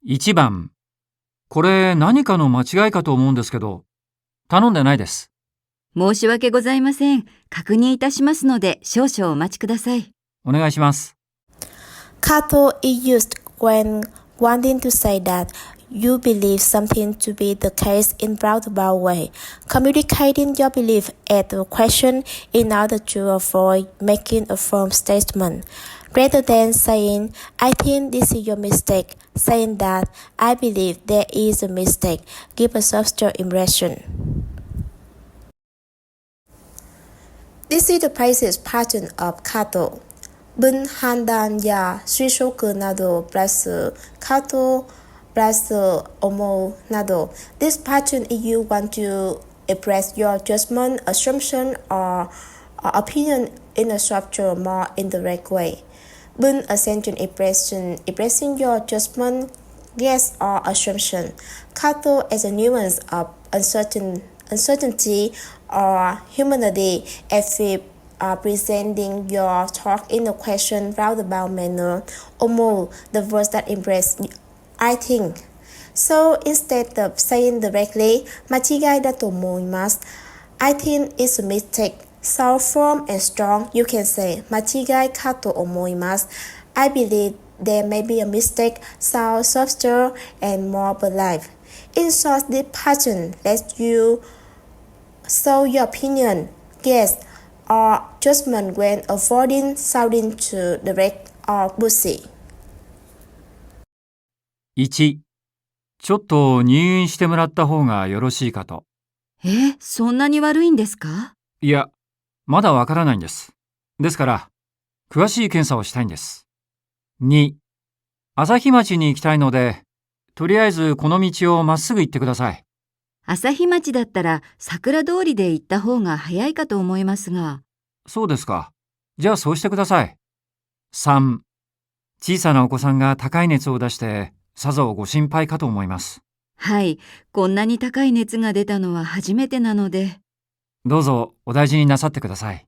1番、これ何かの間違いかと思うんですけど、頼んでないです。申し訳ございません。確認いたしますので少々お待ちください。お願いします。Kato is used when wanting to say that you believe something to be the case in roundabout way, communicating your belief at a question in order to avoid making a firm statement. Rather than saying, I think this is your mistake, saying that I believe there is a mistake, give a softer impression. This is the basic pattern of kato. 문, 한단, 야, 수쇼크 나도, plus kato, plus omo nado. This pattern is you want to express your judgment, assumption, or opinion in a softer, more indirect way. 문, a sentence expression, expressing your judgment, guess, or assumption. Kato as a nuance of uncertainty or humanity as if presenting your thought in a question roundabout manner. Omo, the words that impress I think. So instead of saying directly, 間違いだと思います I think it's a mistake. So firm and strong, you can say 間違いかと思います I believe there may be a mistake. Sound softer and more polite. In short, this pattern lets you show your opinion, guess, or judgment when avoiding sounding too direct or pushy. 1、ちょっと入院してもらった方がよろしいかと。そんなに悪いんですか？いや、まだわからないんです。ですから、詳しい検査をしたいんです。2、朝日町に行きたいので、とりあえずこの道をまっすぐ行ってください。朝日町だったら桜通りで行った方が早いかと思いますが。そうですか。じゃあそうしてください。3、小さなお子さんが高い熱を出して、さぞご心配かと思います。はい、こんなに高い熱が出たのは初めてなので。どうぞお大事になさってください。